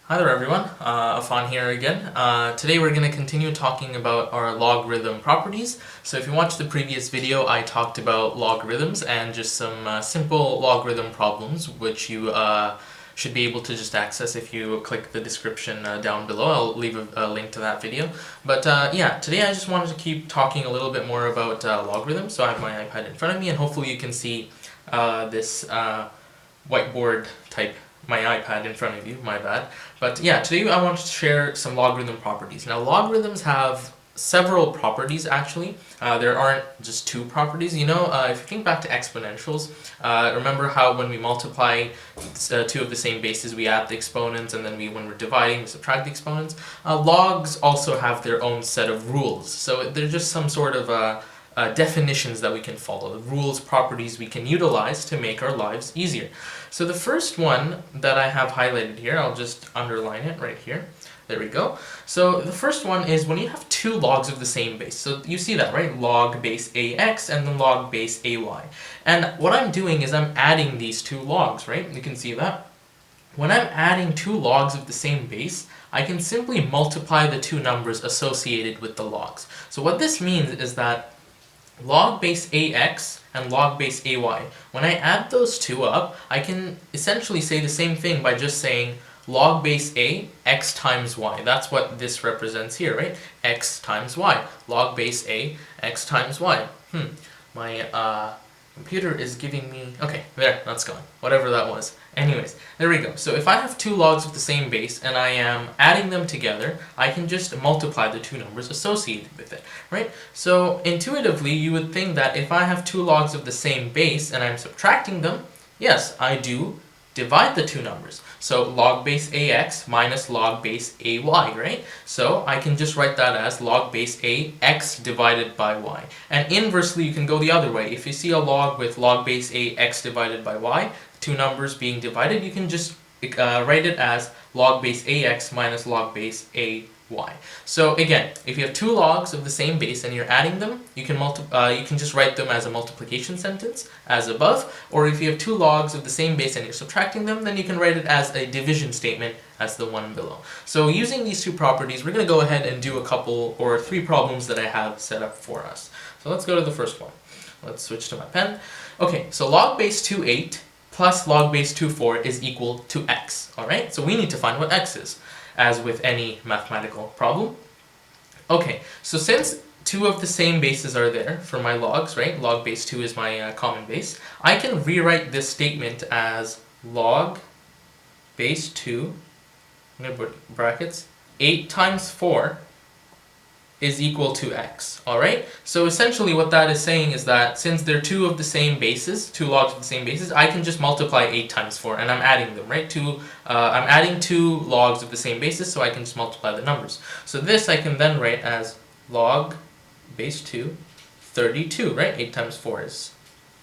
Hi there everyone, Afan here again. Today we're going to continue talking about our logarithm properties. So if you watched the previous video, I talked about logarithms and just some simple logarithm problems which you should be able to just access if you click the description down below. I'll leave a link to that video. But yeah, today I just wanted to keep talking a little bit more about logarithms. So I have my iPad in front of me and hopefully you can see this whiteboard type, my iPad in front of you, my bad. But yeah, today I want to share some logarithm properties. Now logarithms have several properties actually. There aren't just two properties. You know, if you think back to exponentials, remember how when we multiply two of the same bases, we add the exponents, and then when we're dividing, we subtract the exponents. Logs also have their own set of rules. So they're just some sort of definitions that we can follow, the rules, properties we can utilize to make our lives easier. So the first one that I have highlighted here, I'll just underline it right here. There we go. So the first one is when you have two logs of the same base. So you see that, right? Log base ax and then log base ay. And what I'm doing is I'm adding these two logs, right? You can see that. When I'm adding two logs of the same base, I can simply multiply the two numbers associated with the logs. So what this means is that log base ax and log base ay, when I add those two up, I can essentially say the same thing by just saying log base a, x times y. That's what this represents here, right? X times y. Log base a, x times y. My computer is giving me... Okay, there, that's gone. Whatever that was. Anyways, there we go. So if I have two logs of the same base and I am adding them together, I can just multiply the two numbers associated with it, right? So intuitively, you would think that if I have two logs of the same base and I'm subtracting them, yes, I do divide the two numbers. So log base ax minus log base ay, right? So I can just write that as log base ax divided by y. And inversely, you can go the other way. If you see a log with log base ax divided by y, two numbers being divided, you can just write it as log base ax minus log base ay. So again, if you have two logs of the same base and you're adding them, you can just write them as a multiplication sentence, as above. Or if you have two logs of the same base and you're subtracting them, then you can write it as a division statement, as the one below. So using these two properties, we're going to go ahead and do a couple or three problems that I have set up for us. So let's go to the first one. Let's switch to my pen. Okay, so log base 2,8 plus log base 2,4 is equal to x. Alright, so we need to find what x is, as with any mathematical problem. Okay, so since two of the same bases are there for my logs, right? Log base 2 is my common base. I can rewrite this statement as log base 2, I'm going to put brackets, 8 times 4 is equal to x, alright? So essentially what that is saying is that since they're two of the same bases, two logs of the same bases, I can just multiply 8 times 4, and I'm adding them, right? I'm adding two logs of the same bases, so I can just multiply the numbers. So this I can then write as log base 2, 32, right? 8 times 4 is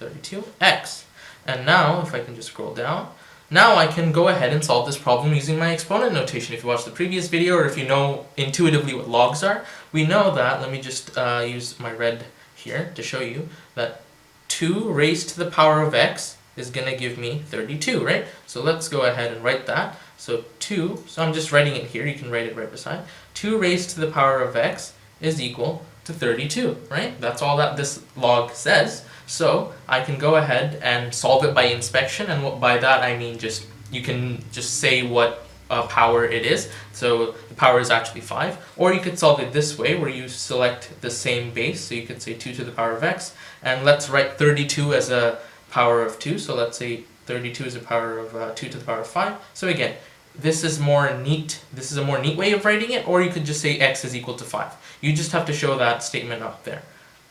32x. And now, if I can just scroll down, now I can go ahead and solve this problem using my exponent notation. If you watched the previous video, or if you know intuitively what logs are, we know that, let me just use my red here to show you, that 2 raised to the power of x is going to give me 32, right? So let's go ahead and write that. So 2, so I'm just writing it here, you can write it right beside. 2 raised to the power of x is equal to 32, right? That's all that this log says. So I can go ahead and solve it by inspection, and by that I mean just you can just say what power it is. So the power is actually 5. Or you could solve it this way, where you select the same base. So you could say 2 to the power of x, and let's write 32 as a power of 2. So let's say 32 is a power of 2 to the power of 5. So again, this is more neat. This is a more neat way of writing it, or you could just say x is equal to 5. You just have to show that statement up there.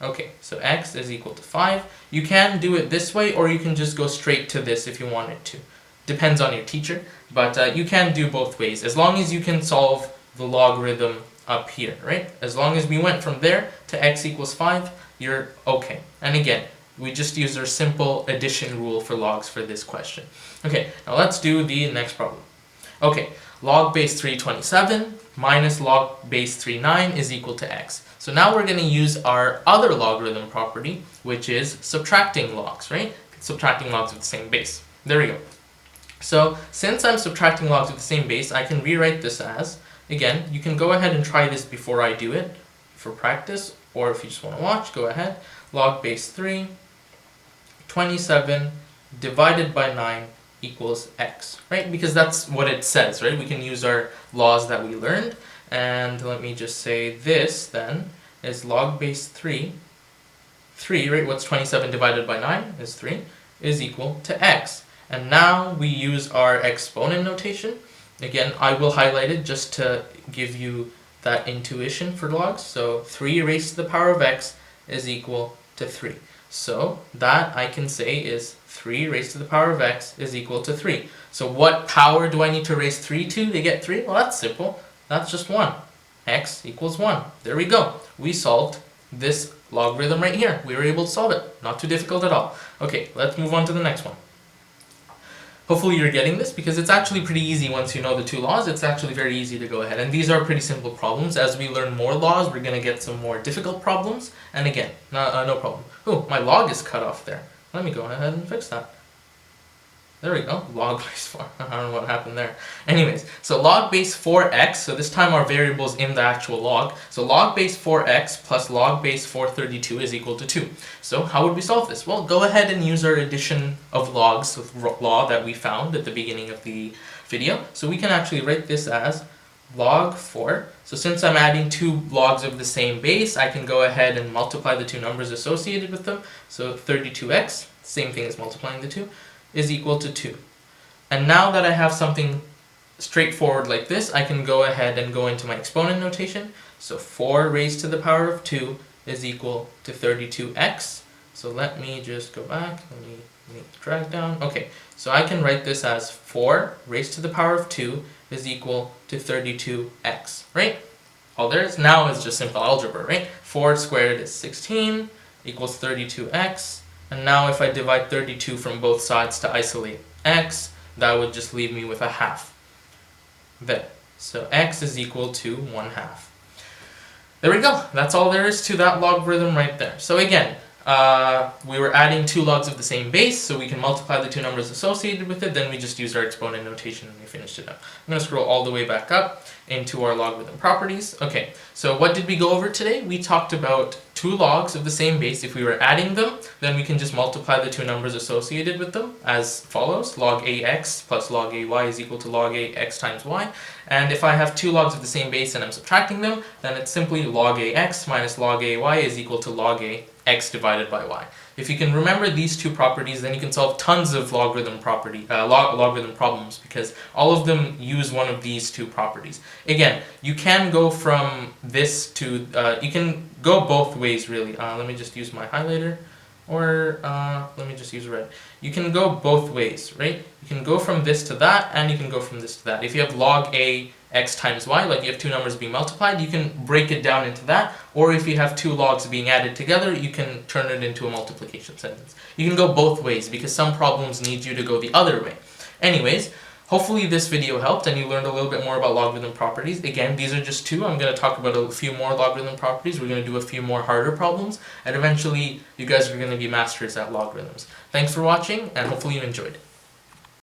Okay, so x is equal to 5. You can do it this way, or you can just go straight to this if you wanted to. Depends on your teacher, but you can do both ways, as long as you can solve the logarithm up here, right? As long as we went from there to x equals 5, you're okay. And again, we just use our simple addition rule for logs for this question. Okay, now let's do the next problem. Okay, log base 327 minus log base 39 is equal to x. So now we're going to use our other logarithm property, which is subtracting logs, right? Subtracting logs of the same base. There we go. So since I'm subtracting logs with the same base, I can rewrite this as, again, you can go ahead and try this before I do it for practice, or if you just want to watch, go ahead. Log base 3, 27 divided by 9 equals x, right? Because that's what it says, right? We can use our laws that we learned, and let me just say this then is log base 3, right? What's 27 divided by 9 is 3, is equal to x. And now we use our exponent notation. Again, I will highlight it just to give you that intuition for logs. So 3 raised to the power of x is equal to 3. So that I can say is 3 raised to the power of x is equal to 3. So what power do I need to raise 3 to get 3? Well, that's simple. That's just 1. X equals 1. There we go. We solved this logarithm right here. We were able to solve it. Not too difficult at all. Okay, let's move on to the next one. Hopefully you're getting this because it's actually pretty easy once you know the two laws. It's actually very easy to go ahead. And these are pretty simple problems. As we learn more laws, we're going to get some more difficult problems. And again, no problem. Oh, my log is cut off there. Let me go ahead and fix that. There we go, log base 4. I don't know what happened there. Anyways, so log base 4x, so this time our variable is in the actual log. So log base 4x plus log base 432 is equal to 2. So how would we solve this? Well, go ahead and use our addition of logs with law that we found at the beginning of the video. So we can actually write this as log 4. So since I'm adding two logs of the same base, I can go ahead and multiply the two numbers associated with them. So 32x, same thing as multiplying the two, is equal to 2. And now that I have something straightforward like this, I can go ahead and go into my exponent notation. So 4 raised to the power of 2 is equal to 32x. So let me just go back, let me make the drag down. Okay, so I can write this as 4 raised to the power of 2 is equal to 32x, right? All there is now is just simple algebra, right? 4 squared is 16 equals 32x. And now if I divide 32 from both sides to isolate x, that would just leave me with a half. There. So x is equal to 1/2. There we go. That's all there is to that logarithm right there. So again, we were adding two logs of the same base, so we can multiply the two numbers associated with it, then we just used our exponent notation and we finished it up. I'm going to scroll all the way back up into our logarithm properties. Okay, so what did we go over today? We talked about two logs of the same base. If we were adding them, then we can just multiply the two numbers associated with them as follows. Log ax plus log ay is equal to log ax times y. And if I have two logs of the same base and I'm subtracting them, then it's simply log ax minus log ay is equal to log ax divided by y. If you can remember these two properties, then you can solve tons of logarithm problems because all of them use one of these two properties. Again, you can go from this to, you can go both ways really. Let me just use my highlighter, or let me just use red. You can go both ways, right? You can go from this to that, and you can go from this to that. If you have log ax times y, like you have two numbers being multiplied, you can break it down into that, or if you have two logs being added together, you can turn it into a multiplication sentence. You can go both ways because some problems need you to go the other way. Anyways, hopefully this video helped and you learned a little bit more about logarithm properties. Again, these are just two. I'm going to talk about a few more logarithm properties. We're going to do a few more harder problems, and eventually you guys are going to be masters at logarithms. Thanks for watching, and hopefully you enjoyed.